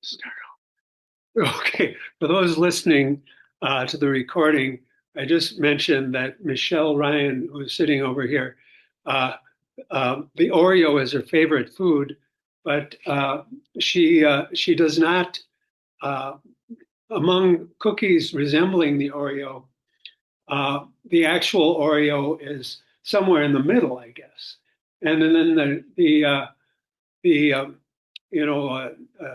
Start. Okay, for those listening to the recording, I just mentioned that Michelle Ryan, who's sitting over here, uh, the Oreo is her favorite food, but she does not. Uh, Among cookies resembling the Oreo, the actual Oreo is somewhere in the middle, I guess. And then the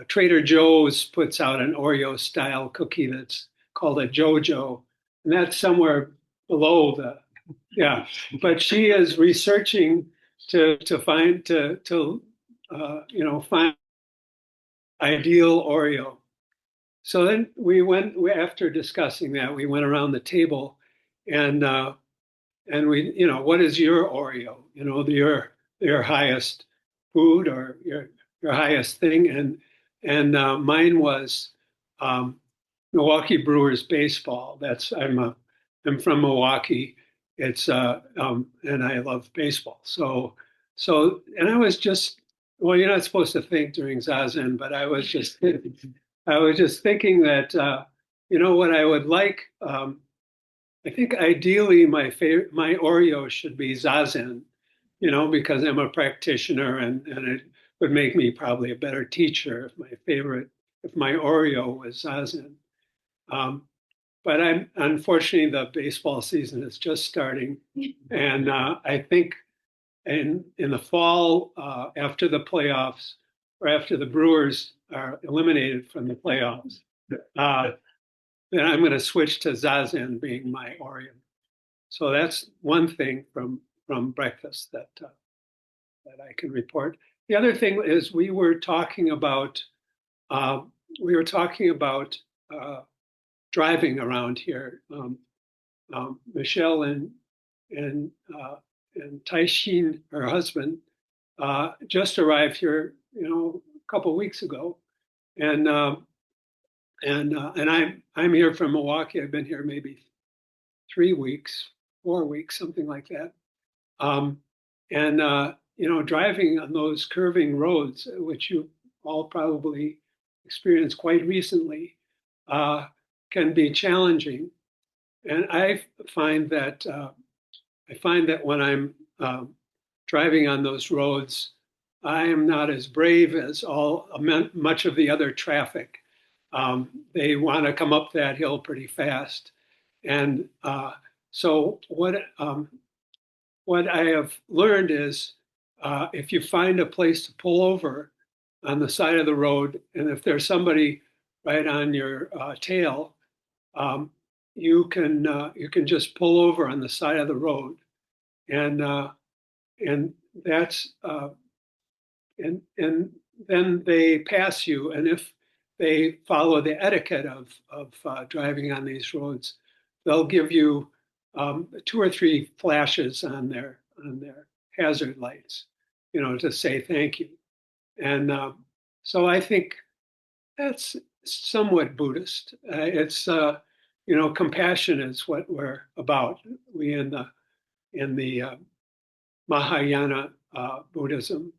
Trader Joe's puts out an Oreo style cookie that's called a JoJo, and that's somewhere below the yeah. But she is researching to find find ideal Oreo. So then after discussing that, we went around the table and what is your Oreo? Your highest food or your highest thing. And mine was Milwaukee Brewers baseball. I'm from Milwaukee. And I love baseball. And I was just, well, you're not supposed to think during Zazen, but I was just thinking that, what I would like. I think ideally my Oreo should be Zazen, because I'm a practitioner and it would make me probably a better teacher if my Oreo was Zazen. Um, but unfortunately the baseball season is just starting, and I think in the fall after the playoffs or after the Brewers are eliminated from the playoffs, uh, then I'm going to switch to Zazen being my Oreo. So that's one thing from breakfast that I can report. The other thing is uh, we were talking about driving around here. Michelle and and Taishin, her husband, just arrived here, a couple of weeks ago, and and I'm here from Milwaukee. I've been here maybe 3 weeks, 4 weeks, something like that. Um, and driving on those curving roads, which you all probably experienced quite recently, uh, can be challenging. And I find that when I'm driving on those roads, I am not as brave as much of the other traffic. They want to come up that hill pretty fast, and so what I have learned is if you find a place to pull over on the side of the road, and if there's somebody right on your tail, um, you can just pull over on the side of the road, and and that's and then they pass you, and if they follow the etiquette of driving on these roads, they'll give you two or three flashes on their hazard lights, to say thank you. And so I think that's somewhat Buddhist. Compassion is what we're about. We in the Mahayana Buddhism,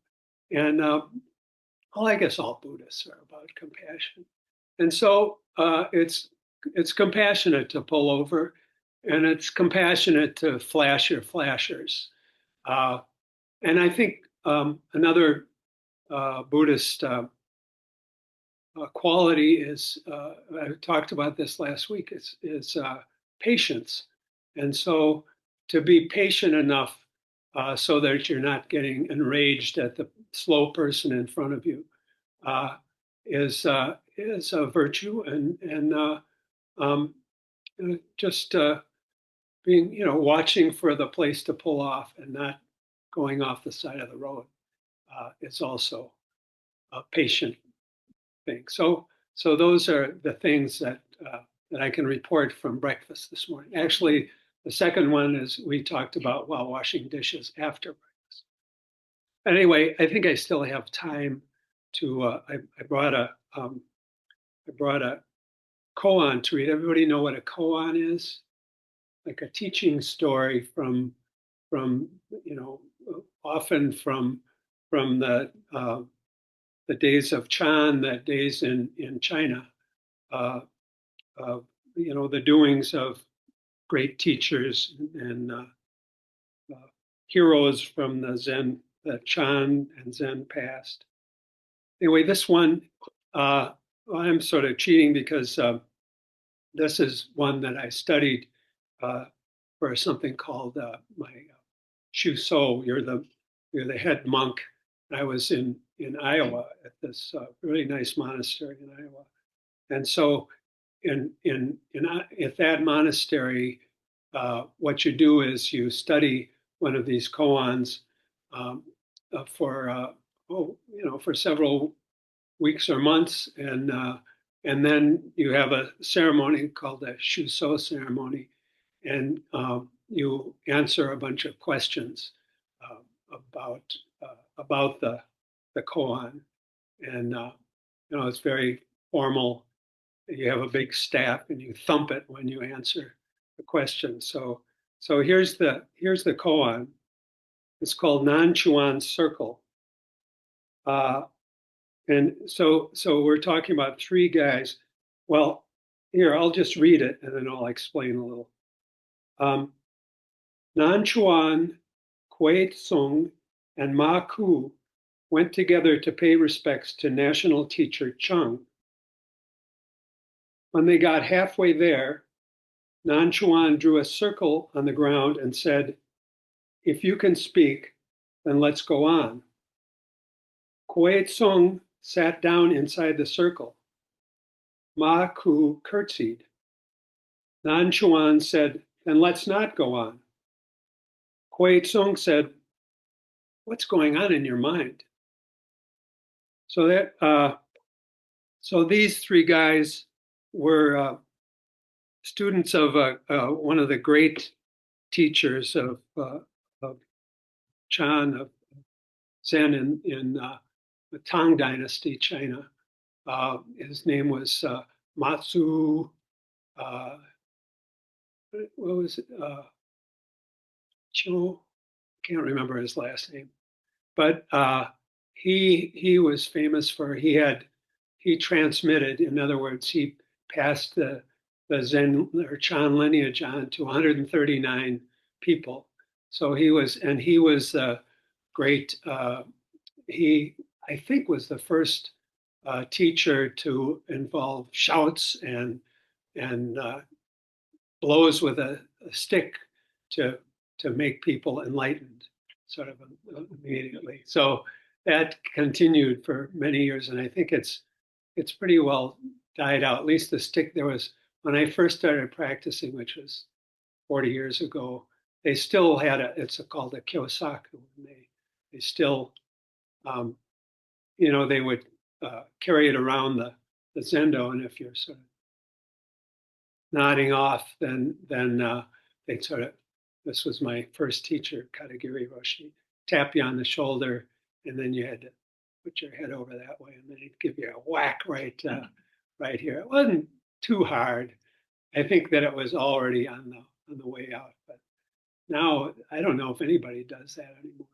and well, I guess all Buddhists are about compassion. And so it's compassionate to pull over, and it's compassionate to flash your flashers. Uh, and I think another Buddhist quality is I talked about this last week. Is patience, and so to be patient enough so that you're not getting enraged at the slow person in front of you uh, is a virtue, and um, just being watching for the place to pull off and not going off the side of the road is also a patient thing. So those are the things that I can report from breakfast this morning. Actually, the second one is we talked about while washing dishes after breakfast. Anyway, I think I still have time to. I brought a koan to read. Everybody know what a koan is? Like a teaching story from often from the the days of Chan, the days in China, uh, the doings of great teachers and heroes from the Chan and Zen past. Anyway, this one, I'm sort of cheating because this is one that I studied for something called my Shuso. You're the head monk. I was in Iowa at this really nice monastery in Iowa, and so at that monastery, what you do is you study one of these koans um, for several weeks or months, and then you have a ceremony called the Shuso ceremony, and you answer a bunch of questions about about the koan, and it's very formal. You have a big staff, and you thump it when you answer the question. So here's the koan. It's called Nanchuan Circle. Uh, And so we're talking about three guys. Well, here, I'll just read it and then I'll explain a little. Um, Nan Chuan, Kuei Tsung, and Ma Ku went together to pay respects to national teacher Chung. When they got halfway there, Nan Chuan drew a circle on the ground and said, "If you can speak, then let's go on." Kuei Tsung sat down inside the circle. Ma Ku curtsied. Nan Chuan said, "Then let's not go on." Kuei Tsung said, "What's going on in your mind?" So so these three guys were students of one of the great teachers of Chan, of Zen in the Tang Dynasty, China. His name was Matsu. Uh, what was it? Cho. Can't remember his last name, but he was famous for he transmitted. In other words, he passed the Zen or Chan lineage on to 139 people. So he was great. He I think was the first teacher to involve shouts and blows with a stick to to make people enlightened, sort of immediately. So that continued for many years, and I think it's pretty well died out. At least the stick there was when I first started practicing, which was 40 years ago. They still had it's called a kyosaku, and they still um, they would carry it around the zendo, and if you're sort of nodding off, then they sort of this was my first teacher, Katagiri Roshi, tap you on the shoulder, and then you had to put your head over that way, and then he'd give you a whack right here. It wasn't too hard. I think that it was already on the way out, but now I don't know if anybody does that anymore.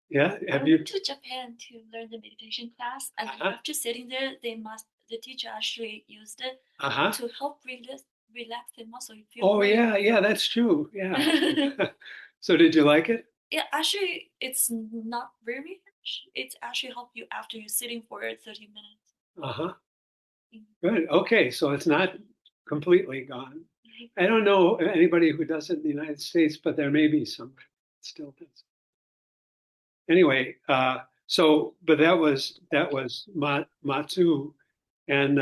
Yeah, I went to Japan to learn the meditation class, and after sitting there, the teacher actually used it to help relax the muscle. You feel Oh yeah, that's true. Yeah. So did you like it? Yeah, actually, it's not very much. It's actually help you after you're sitting for 30 minutes. Uh-huh. Good. Okay, so it's not completely gone. I don't know anybody who does it in the United States, but there may be some still does. Anyway, but that was Matsu, and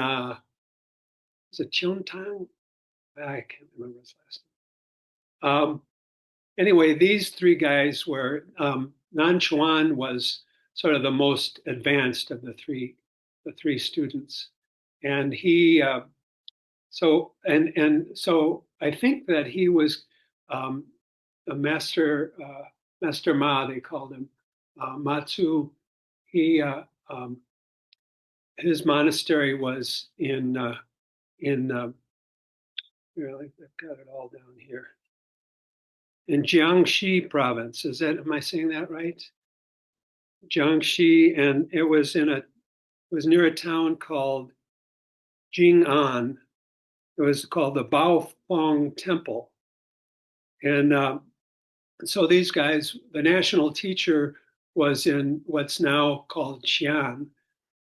is it Tang? I can't remember his last name. Anyway, these three guys were Nan Chuan was sort of the most advanced of the three students, and he so I think that he was a master Ma, they called him Matsu. He his monastery was in really, I've got it all down here in Jiangxi province. Am I saying that right? Jiangxi, and it was near a town called Jing'an. It was called the Baofeng Temple. And so these guys, the national teacher was in what's now called Xi'an,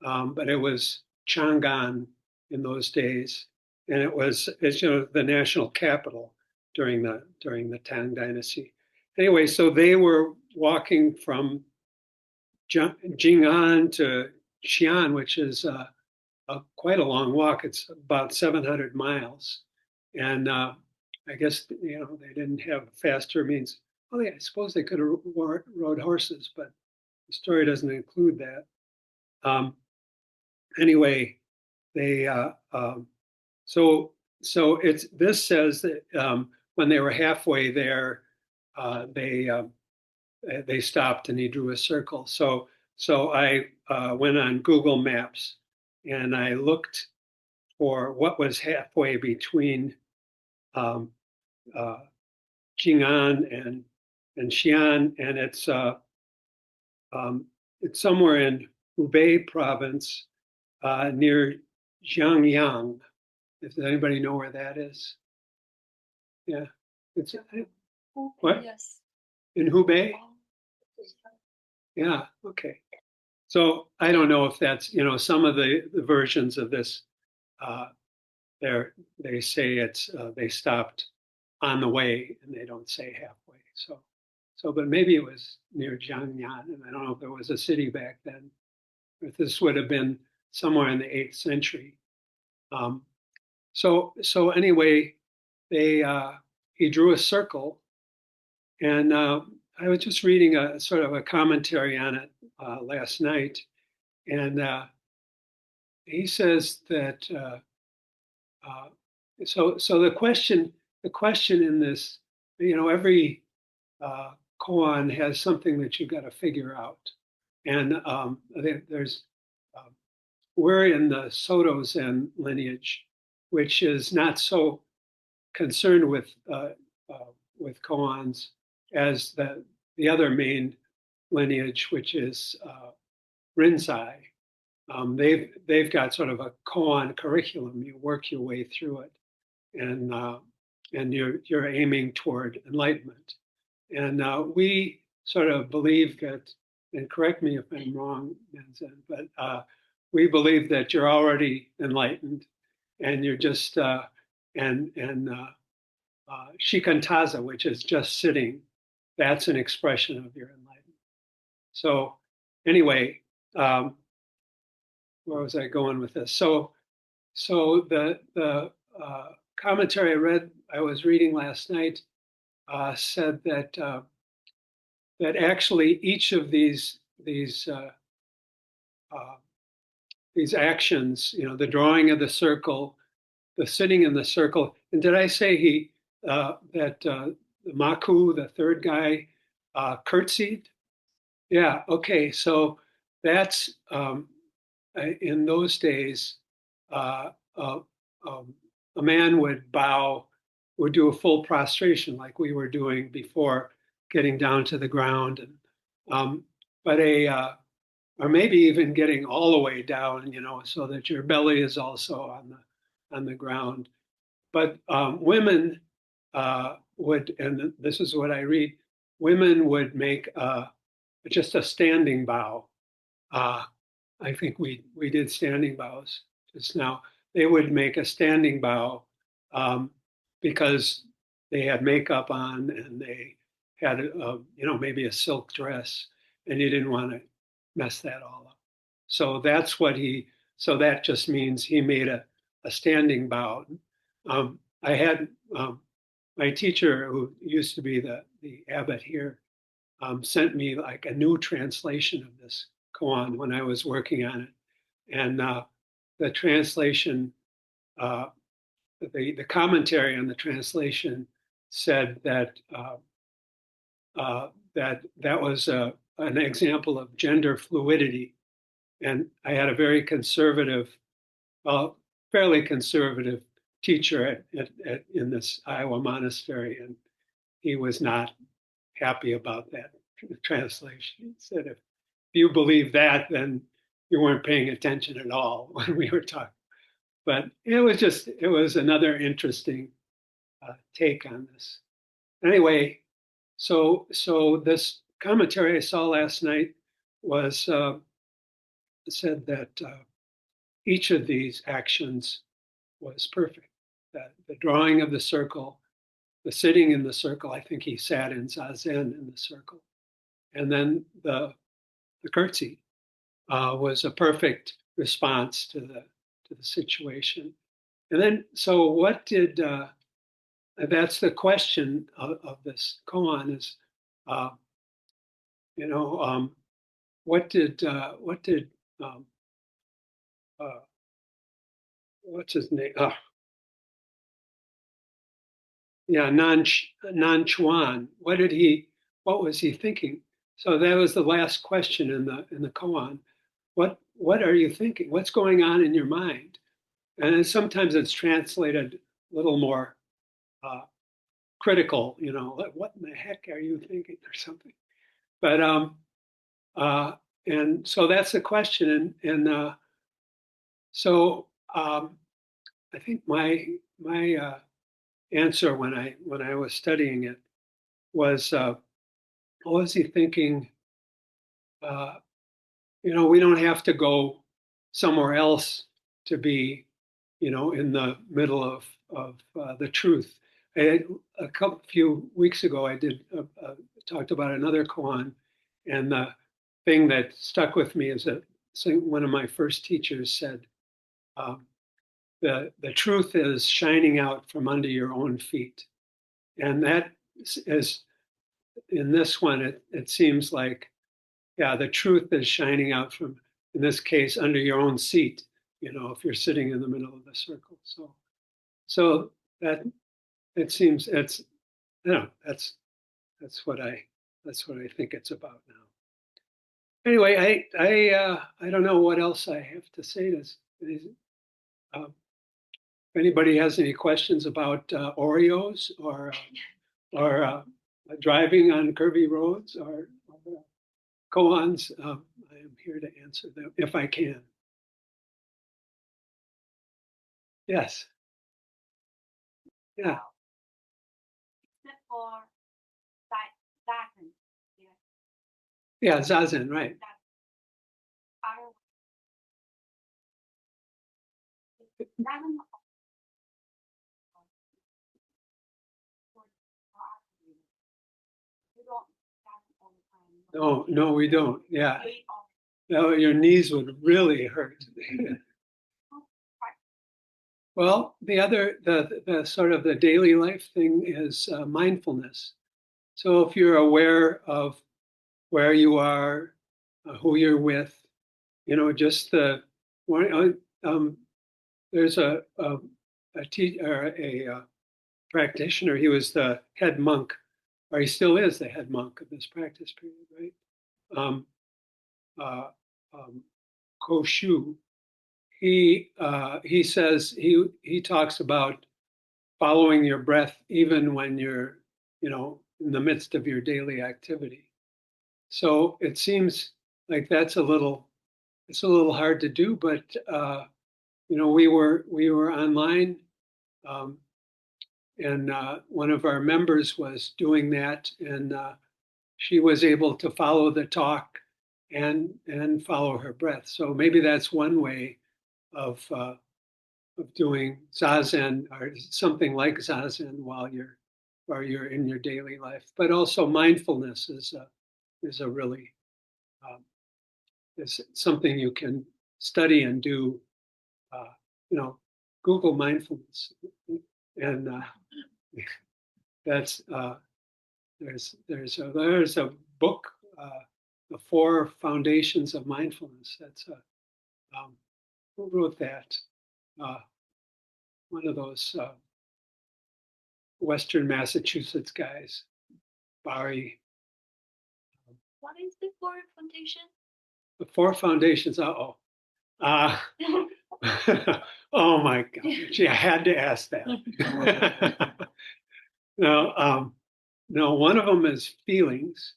but it was Chang'an in those days, and it's the national capital during the Tang Dynasty. Anyway, so they were walking from Jing'an to Xi'an, which is quite a long walk. It's about 700 miles, and I guess they didn't have faster means. Well, yeah, I suppose they could have rode horses, but the story doesn't include that. Anyway, they so it's this says that when they were halfway there, they stopped and he drew a circle. So I went on Google Maps and I looked for what was halfway between um, uh, Jing'an and Xi'an, and it's somewhere in Hubei province near Jiangyang. Does anybody know where that is? Yeah, it's what? Yes. In Hubei? Yeah, okay. So I don't know if that's, some of the versions of this, uh, they say they stopped on the way and they don't say halfway. But maybe it was near Jiangyan, and I don't know if there was a city back then. If this would have been somewhere in the 8th century. So anyway, he drew a circle, and I was just reading a sort of a commentary on it last night, and he says that so the question in this, every koan has something that you've got to figure out, and there's we're in the Soto Zen lineage, which is not so concerned with koans as the other main lineage, which is Rinzai. They've got sort of a koan curriculum. You work your way through it, and you're aiming toward enlightenment. And we sort of believe that, and correct me if I'm wrong, Nanzen, but we believe that you're already enlightened, and you're just and shikantaza, which is just sitting, that's an expression of your enlightenment. So anyway, where was I going with this? So the commentary I was reading last night said that actually each of these actions, the drawing of the circle, the sitting in the circle, and did I say that Maku, the third guy, curtsied? Yeah. Okay. So that's in those days, uh, uh, a man would bow, would do a full prostration like we were doing before getting down to the ground, and but or maybe even getting all the way down, so that your belly is also on the ground. But women would, and this is what I read, women would make just a standing bow. I think we did standing bows just now. They would make a standing bow because they had makeup on and they had maybe a silk dress, and you didn't want to mess that all up. So that's what so that just means he made a standing bow. I had my teacher, who used to be the abbot here, sent me like a new translation of this koan when I was working on it, and the translation, the commentary on the translation said that that was an example of gender fluidity, and I had a very conservative, fairly conservative teacher in this Iowa monastery, and he was not happy about that translation. He said you believe that, then you weren't paying attention at all when we were talking. But it was another interesting take on this. Anyway, so this commentary I saw last night was said that each of these actions was perfect. That the drawing of the circle, the sitting in the circle, I think he sat in zazen in the circle, and then the curtsy was a perfect response to the situation. And then, so what did? That's the question of this koan is, you know, what did um, what's his name? Yeah, Nan Chuan. What was he thinking? So that was the last question in the koan. What are you thinking? What's going on in your mind? And then sometimes it's translated a little more critical, you know, like, what in the heck are you thinking or something? But and so that's the question, and so I think my answer when I was studying it was, what was he thinking? You know, we don't have to go somewhere else to be, you know, in the middle of the truth. A few weeks ago, I did talked about another koan, and the thing that stuck with me is that one of my first teachers said, the truth is shining out from under your own feet, and that is in this one. It seems like, yeah, the truth is shining out from, in this case, under your own seat. You know, if you're sitting in the middle of the circle. So that it seems it's, you know, that's what I think it's about now. Anyway, I don't know what else I have to say to this. If anybody has any questions about Oreos or driving on curvy roads or koans, I am here to answer them if I can. Yes. Yeah. Except for zazen. Yeah, zazen, right. No, we don't. Yeah. No, your knees would really hurt. Well, the sort of the daily life thing is mindfulness. So if you're aware of where you are, who you're with, you know, just the one. There's a practitioner. He was the head monk, or he still is the head monk of this practice period, right? Uh, Koshu. He says he talks about following your breath even when you're, you know, in the midst of your daily activity. So it seems like it's a little hard to do, but you know, we were online, and one of our members was doing that, and she was able to follow the talk and follow her breath. So maybe that's one way of doing zazen or something like zazen while you're in your daily life. But also mindfulness is a really is something you can study and do. You know, Google mindfulness, and that's there's a book, The Four Foundations of Mindfulness. That's who wrote that? One of those Western Massachusetts guys, Barry. What is the four foundation? The Four Foundations. Oh my God! Gee, I had to ask that. No, one of them is feelings.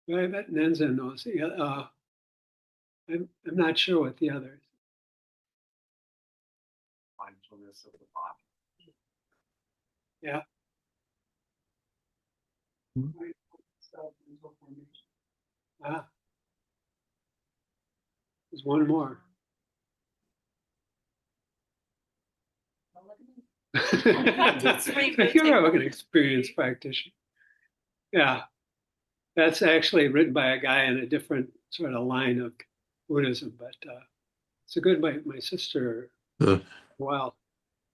I bet Nenzen knows. I'm not sure what the others. Mindfulness of the body. Yeah. Ah, there's one more. You're an experienced practitioner. Yeah, that's actually written by a guy in a different sort of line of Buddhism, but it's a good. My sister. Wow.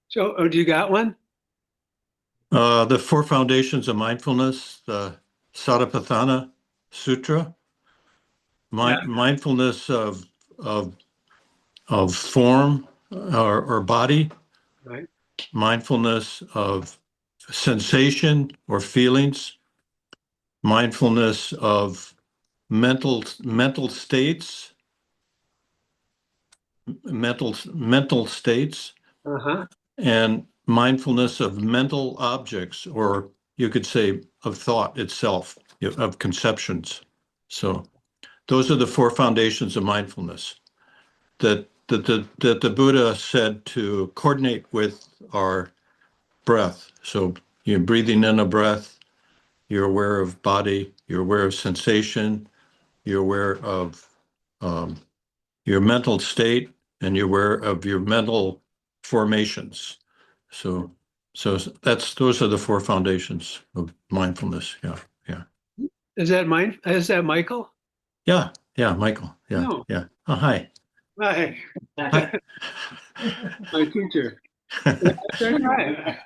So, oh, do you got one? The Four Foundations of Mindfulness, the Satipatthana Sutra. Mindfulness of form or body. Right. Mindfulness of sensation or feelings. Mindfulness of mental states. Mental states. Uh-huh. And mindfulness of mental objects, or you could say of thought itself, of conceptions. So those are the four foundations of mindfulness that the Buddha said to coordinate with our breath. So you're breathing in a breath, you're aware of body, you're aware of sensation, you're aware of your mental state, and you're aware of your mental formations. So those are the four foundations of mindfulness. Yeah. Is that mine? Is that Michael? Yeah, Michael. Yeah, No. yeah. Oh, hi. Hi. Hi. My teacher. That's right.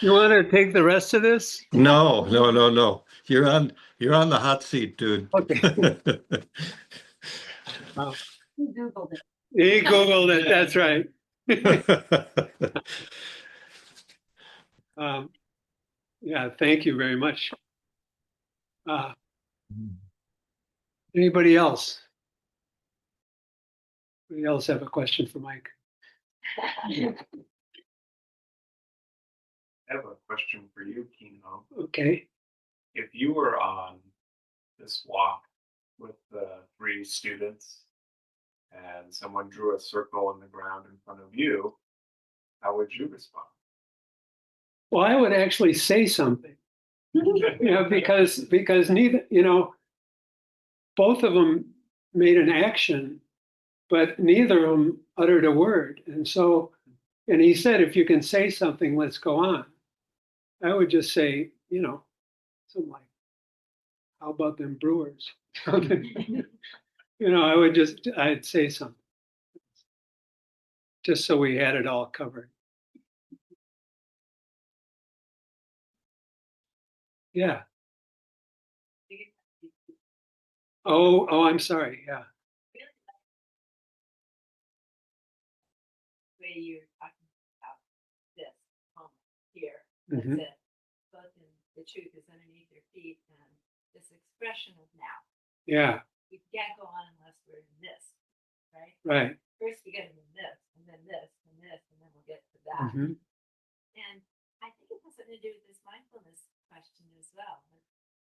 You want to take the rest of this? No. You're on the hot seat, dude. Okay. Wow. He Googled it. He Googled it. That's right. Yeah, thank you very much. Anybody else? Anybody else have a question for Mike? I have a question for you, Kinho. Okay. If you were on this walk with the 3 students and someone drew a circle in the ground in front of you, how would you respond? Well, I would actually say something, because neither, both of them made an action, but neither of them uttered a word. And he said, if you can say something, let's go on. I would just say, something like, how about them Brewers? I'd say something just so we had it all covered. Yeah. Oh, I'm sorry. Yeah. Way you're talking about this moment here. Mhm. That's it. Both in the truth is underneath your feet and this expression of now. Yeah. We can't go on unless we're in this, right? Right. First we get in this, and then this, and this, and then we'll get to that. Mm-hmm. And I think it has something to do with this mindfulness question as well.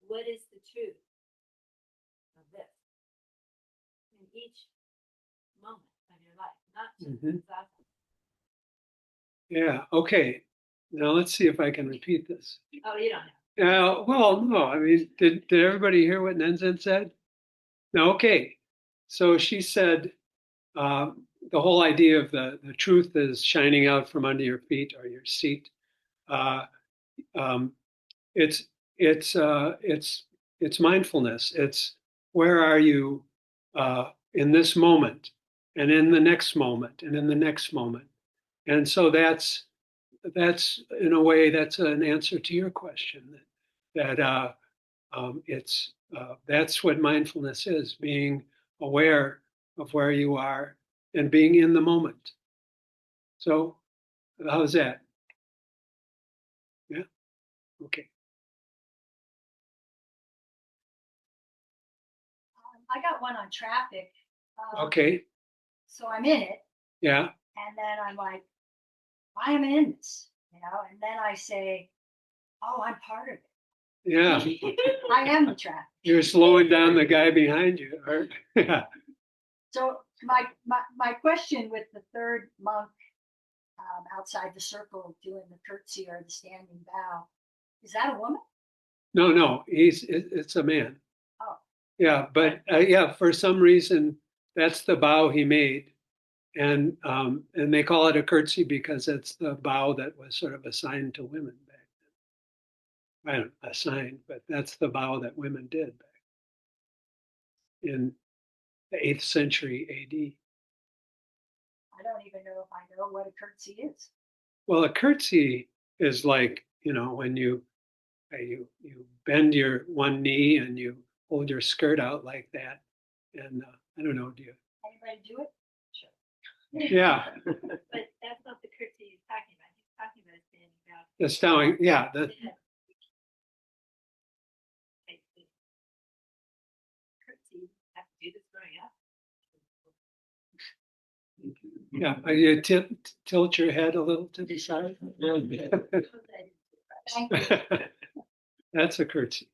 What is the truth of this in each moment of your life? Not just Yeah. Okay. Now let's see if I can repeat this. Oh, you don't know. Well, no. I mean, did everybody hear what Nenzin said? No. Okay. So she said the whole idea of the truth is shining out from under your feet or your seat. It's mindfulness. It's where are you in this moment, and in the next moment, and in the next moment. And so that's in a way that's an answer to your question. That that's what mindfulness is: being aware of where you are and being in the moment. So, how's that? Yeah. Okay. I got one on traffic. Okay. So I'm in it. Yeah. And then I'm like, why am I in this? And then I say, oh, I'm part of it. Yeah. I am the traffic. You're slowing down the guy behind you. Yeah. So my question with the third monk outside the circle doing the curtsy or the standing bow, is that a woman? No, it's a man. Oh. Yeah, but yeah, for some reason that's the bow he made, and they call it a curtsy because it's the bow that was sort of assigned to women back then. I don't assigned, but that's the bow that women did back in the 8th century A.D. I don't even know if I know what a curtsy is. Well, a curtsy is like, when you bend your one knee and you hold your skirt out like that. And I don't know, do you? Anybody do it? Sure. Yeah. But that's not the curtsy he's talking about. He's talking about standing bow. The stowing, yeah. Curtsy, have to do this growing up. Yeah, you tilt your head a little to the side. Thank you. That's a curtsy.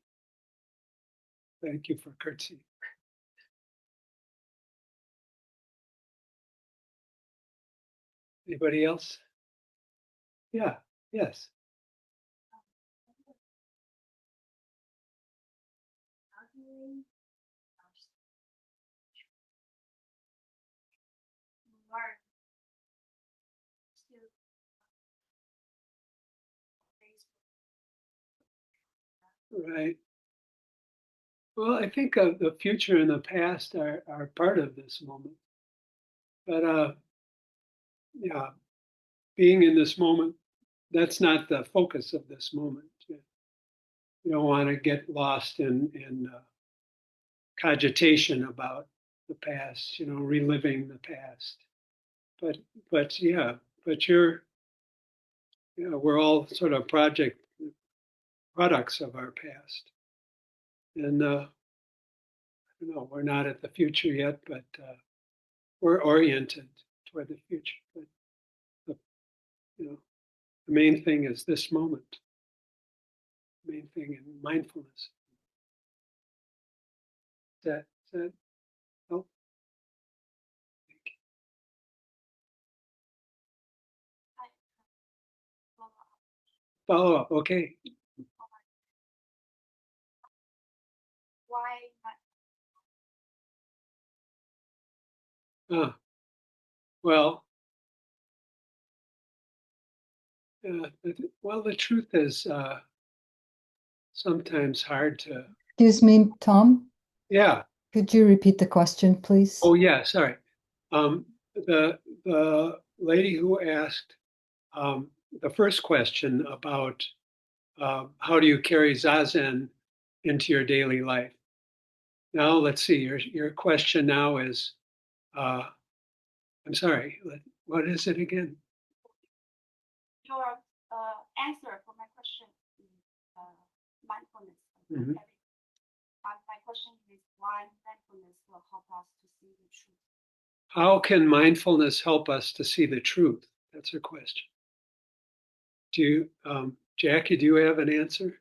Thank you for curtsy. Anybody else? Yeah, yes. Right. Well, I think the future and the past are part of this moment. But yeah, being in this moment, that's not the focus of this moment. You don't want to get lost in cogitation about the past, reliving the past. But yeah, but we're all sort of products of our past, and we're not at the future yet, but we're oriented toward the future. But the, the main thing is this moment. The main thing in mindfulness. Is that help? Follow up, okay. Why? Well, the truth is sometimes hard to. Excuse me, Tom. Yeah. Could you repeat the question, please? Oh yeah, sorry. The lady who asked the first question about how do you carry zazen into your daily life. Now let's see. Your question now is, I'm sorry. What is it again? Your answer for my question is mindfulness. Mm-hmm. My question is why mindfulness will help us to see the truth. How can mindfulness help us to see the truth? That's her question. Do you, Jackie, do you have an answer?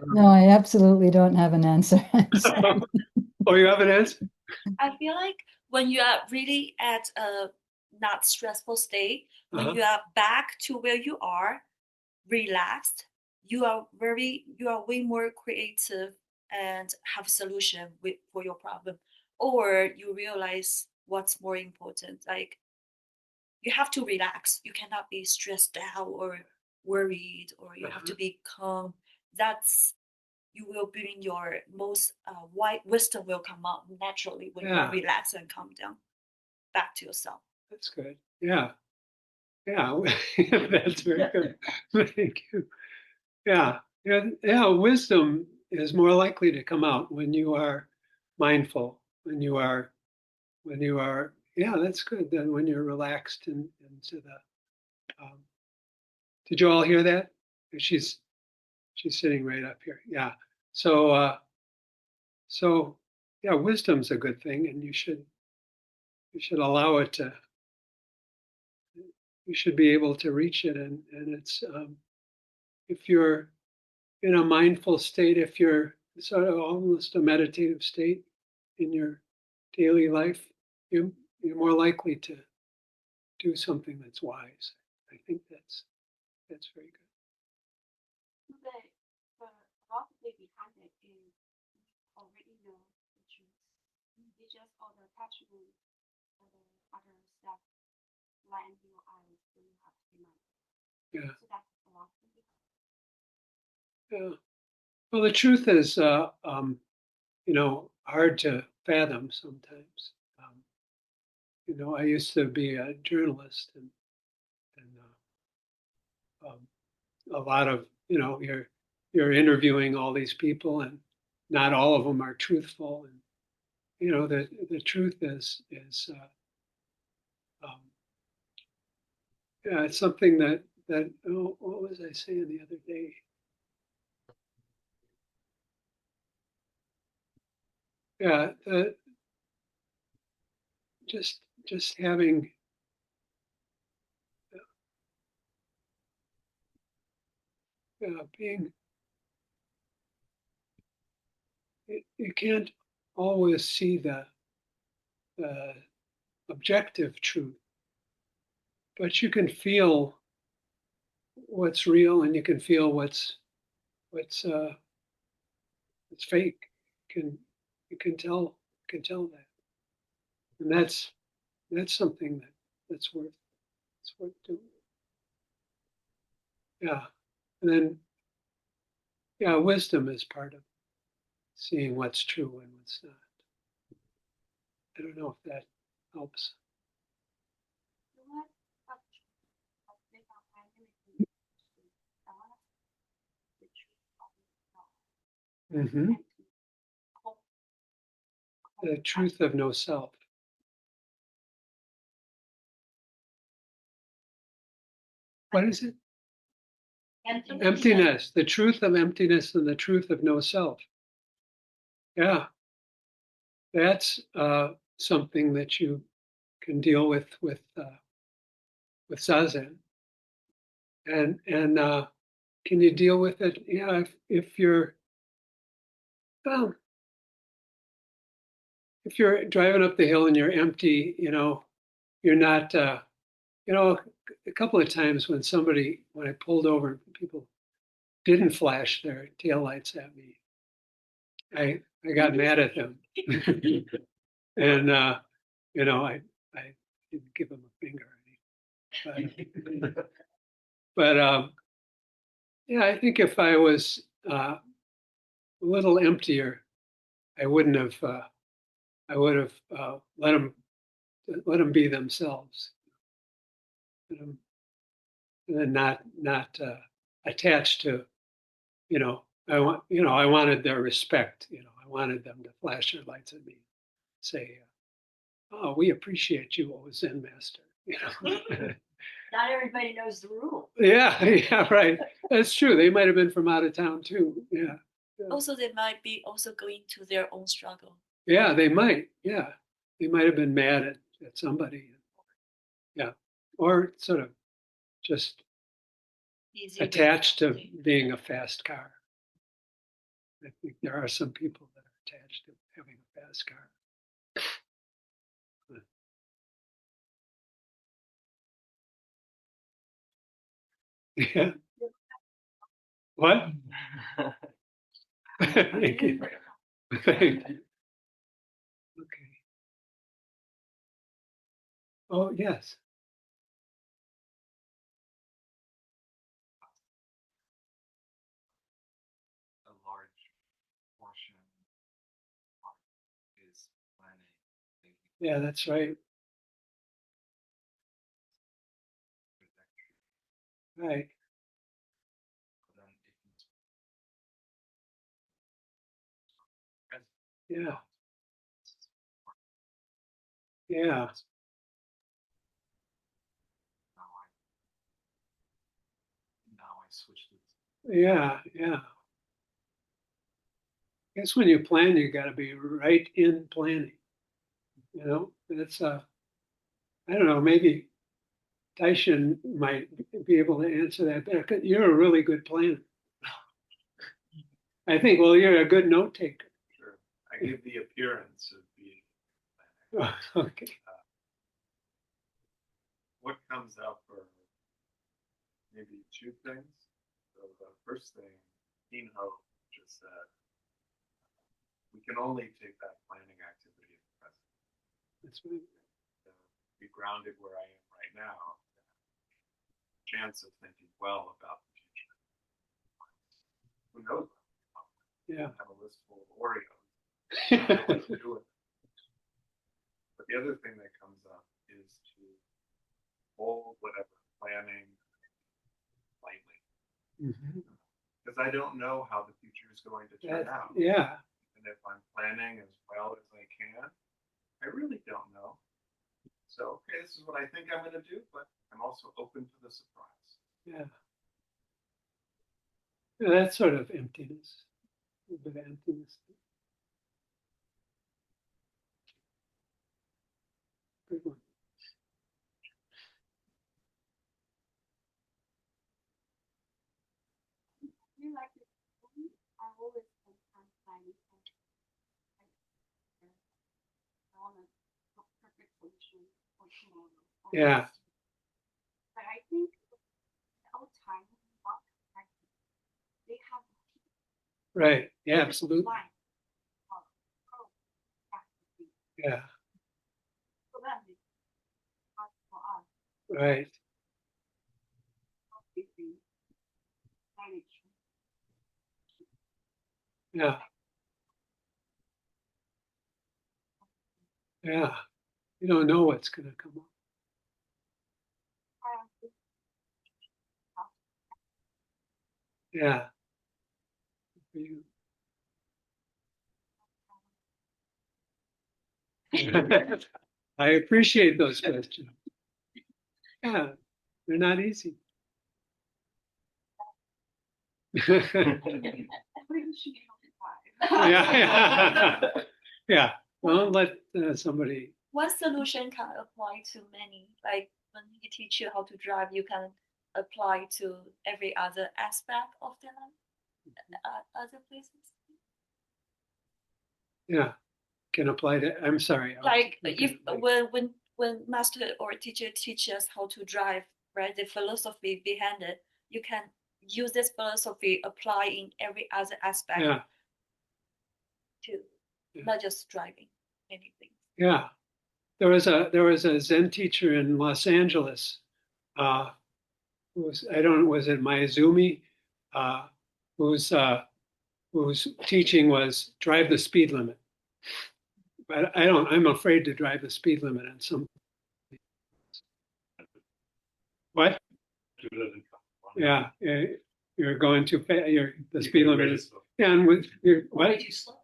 No, I absolutely don't have an answer. Oh, you have an answer? I feel like when you are really at a not stressful state, when you are back to where you are, relaxed, you are way more creative and have a solution for your problem, or you realize what's more important. Like you have to relax. You cannot be stressed out or worried, or you have to be calm. That's you will bring your most wide wisdom will come out naturally when you relax and calm down back to yourself. That's good. Yeah. That's very good. Thank you. Yeah. Wisdom is more likely to come out when you are mindful, when you are. Yeah, that's good. Then when you're relaxed and into the. Did you all hear that? She's sitting right up here. Yeah. So yeah, wisdom's a good thing, and you should allow it to. You should be able to reach it, and it's if you're in a mindful state, if you're sort of almost a meditative state in your daily life, you're more likely to do something that's wise. I think that's very good. 对，philosophy behind it is already know the truth. You just all the attachment or the other stuff land in your eyes, so you have to remind. Yeah. So that's philosophy. Yeah. Well, the truth is, hard to fathom sometimes. I used to be a journalist, and a lot of, you're interviewing all these people, and not all of them are truthful. And the truth is yeah, it's something that what was I saying the other day? Yeah, just having being, you can't always see the objective truth, but you can feel what's real, and you can feel what's fake. You can tell that, and that's something that's worth doing. Yeah, and then wisdom is part of seeing what's true and what's not. I don't know if that helps. So what about the truth? Like they found everything. I want the truth of yourself. Mm-hmm. And to cope The truth of no self. What is it? Emptiness. The truth of emptiness and the truth of no self. Yeah, that's something that you can deal with zazen. And can you deal with it? Yeah, if you're well, if you're driving up the hill and you're empty, you're not. A couple of times when I pulled over, people didn't flash their taillights at me. I got mad at them, and I didn't give them a finger. But yeah, I think if I was a little emptier, I wouldn't have. I would have let them be themselves, and then not attached to. I wanted their respect. I wanted them to flash their lights at me, say, "Oh, we appreciate you, O Zen master." Not everybody knows the rule. Yeah, right. That's true. They might have been from out of town too. Yeah. Also, they might be also going to their own struggle. Yeah, they might. Yeah, they might have been mad at somebody. Yeah, or sort of just Easy way attached to something. being a fast car. I think there are some people that are attached to having a fast car. Yeah. What? Thank you. Thank you. Okay. Oh, yes. A large portion is planning. Yeah, that's right. Right. Yeah. Yeah. Now I switched it. Yeah. Yeah. I guess when you plan, you got to be right in planning. That's I don't know, maybe Taishin might be able to answer that better. You're a really good planner. I think, well, you're a good note taker. Sure. I give the appearance of being. Okay. What comes up are maybe two things. So the first thing, Kinho just said, we can only take that planning activity at the present. That's right. Be grounded where I am right now. Chance of thinking well about the future. Who knows? Yeah. I have a list full of Oreos. I don't know what to do with it. But the other thing that comes up is to hold whatever planning lightly. Because I don't know how the future is going to turn out. Yeah. And if I'm planning as well as I can, I really don't know. So, okay, this is what I think I'm going to do, but I'm also open to the surprise. Yeah. Yeah, that's sort of emptiness. A little bit of emptiness. Good one. You like it? I always sometimes find I want a perfect solution for tomorrow. Yeah. But I think all the time, they have Right. Yeah, absolutely. line. Yeah. For them, it's hard for us. Right. Yeah. Yeah. You don't know what's going to come up. Yeah. For you. I appreciate those questions. Yeah, they're not easy. Yeah. Yeah. Well, let somebody. One solution can apply to many. Like when he teach you how to drive, you can apply to every other aspect of their life, other places. Yeah, can apply to. I'm sorry. I was Like looking if at my- when master or teacher teaches how to drive, right? The philosophy behind it, you can use this philosophy apply in every other aspect Yeah. too, Yeah. not just driving anything. Yeah, there was a Zen teacher in Los Angeles. Who was I don't know, was it Mayazumi, whose teaching was drive the speed limit. But I don't. I'm afraid to drive the speed limit on some. What? Yeah, you're going too fast. The speed limit is. Yeah, and with your Way what? too slow.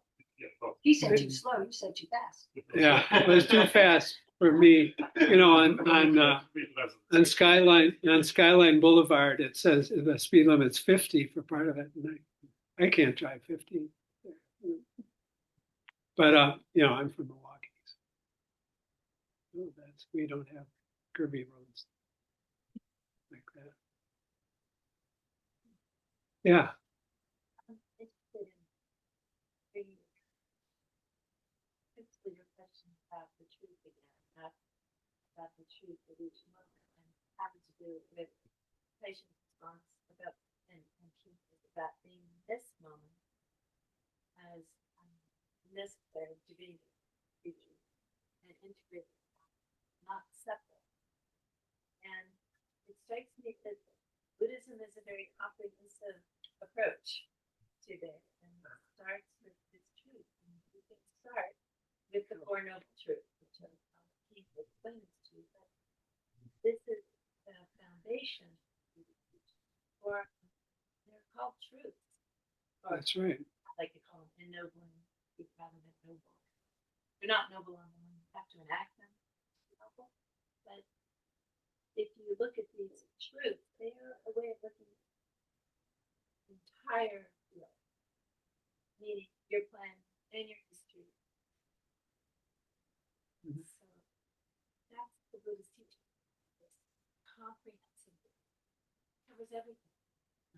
He said too slow, you said too fast. Yeah, it was too fast for me. You know, on Skyline Boulevard, it says the speed limit's 50 for part of it, and I can't drive 50. But you know, I'm from Milwaukee. So we don't have curvy roads like that. Yeah. I'm interested in principally your question about the truth again, not about the truth of each moment, and having to do with patient response about and truth is about being in this moment as necessary to be future and integrated, not separate. And it strikes me that Buddhism is a very comprehensive approach to this, and it starts with this truth. And you can start with the Four Noble Truths, which Keith explains to you. But this is the foundation for they're called truths. Or That's right. I like to call them ennobling, rather than noble. They're not noble on the one you have to enact them. Noble. But if you look at these truths, they are a way of looking at the entire field, meaning your plan and your history. Mhm. So that's the Buddhist teaching. This comprehensive view. Covers everything.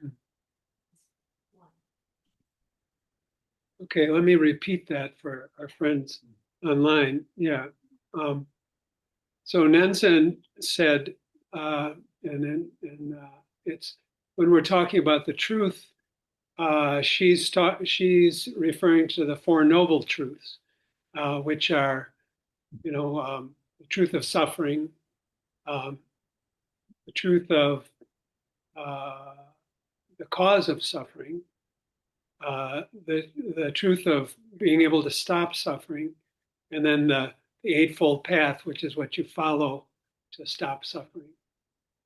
Mm. It's one. Okay, let me repeat that for our friends online. Yeah. So Nansen said, it's when we're talking about the truth, she's referring to the Four Noble Truths, which are, the truth of suffering, the truth of the cause of suffering, the truth of being able to stop suffering, and then the Eightfold Path, which is what you follow to stop suffering.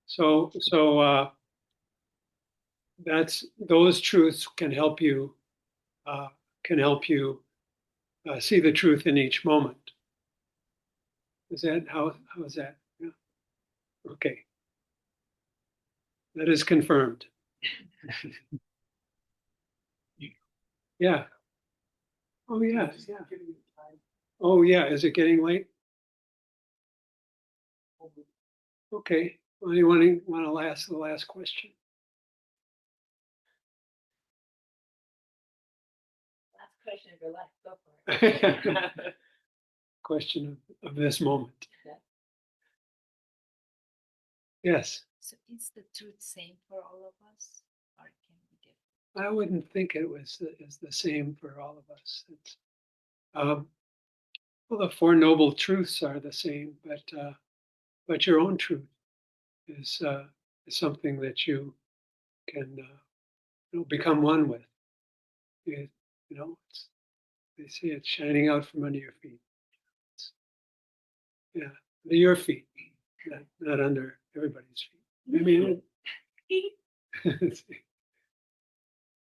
So that's those truths can help you see the truth in each moment. Is that how is that? Yeah. Okay. That is confirmed. Yeah. Oh yeah. Yeah. Oh yeah. Is it getting late? Okay. Well, anyone want to ask the last question? Last question of your life, go for it. Question of this moment. Yes. So is the truth same for all of us, or it can be different? I wouldn't think it was is the same for all of us. It's, well, the Four Noble Truths are the same, but your own truth is something that you can become one with. They say it's shining out from under your feet. Yeah, under your feet, not under everybody's feet. I mean,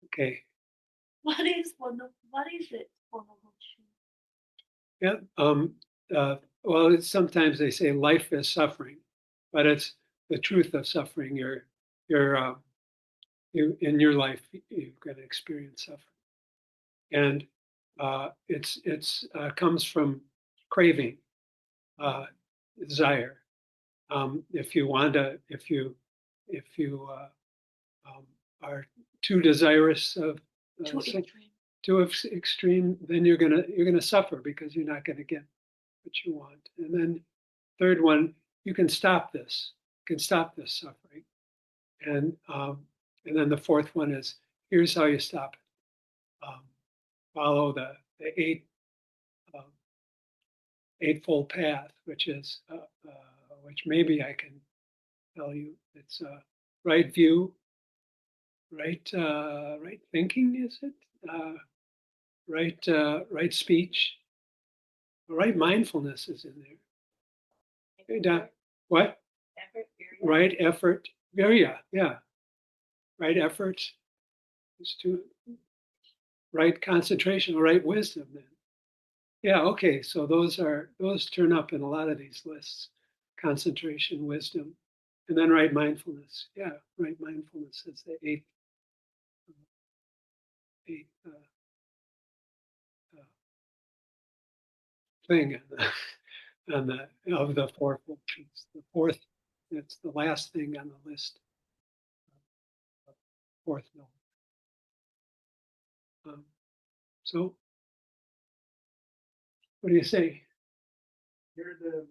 okay. What is it? One of Yeah. Well, sometimes they say life is suffering, but it's the truth of suffering. You in your life, you're going to experience suffering, and it's comes from craving, desire. If you are too desirous of too extreme. extreme, then you're gonna suffer because you're not gonna get what you want. And then third one, you can stop this. You can stop this suffering. And then the fourth one is here's how you stop it. Follow the eightfold path, which is which maybe I can tell you. It's right view, right thinking, is it? Right speech, right mindfulness is in there. What? Effort, Right effort. Yeah. Right effort is to right concentration, right wisdom. Then, yeah. Okay. So those turn up in a lot of these lists: concentration, wisdom, and then right mindfulness. Yeah, right mindfulness is the eighth thing on the of the fourfold truths. The fourth, it's the last thing on the list. Fourth note. So, what do you say? You're the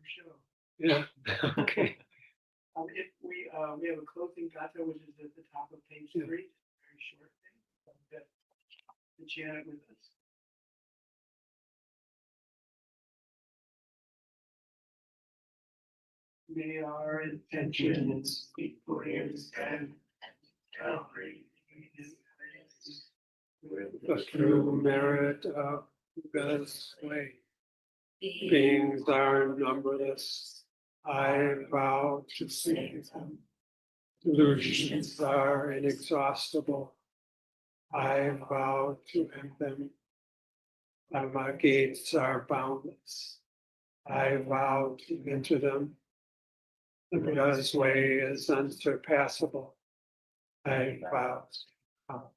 show. Yeah. Okay. If we have a closing kata, which is at the top of page 3, very short thing. To chant it with us. May our intentions be prayers and with the true merit of God's way. Beings are numberless. I vow to save them. Delusions are inexhaustible. I vow to end them. My gates are boundless. I vow to enter them. The Buddha's way is unsurpassable. I vow to come.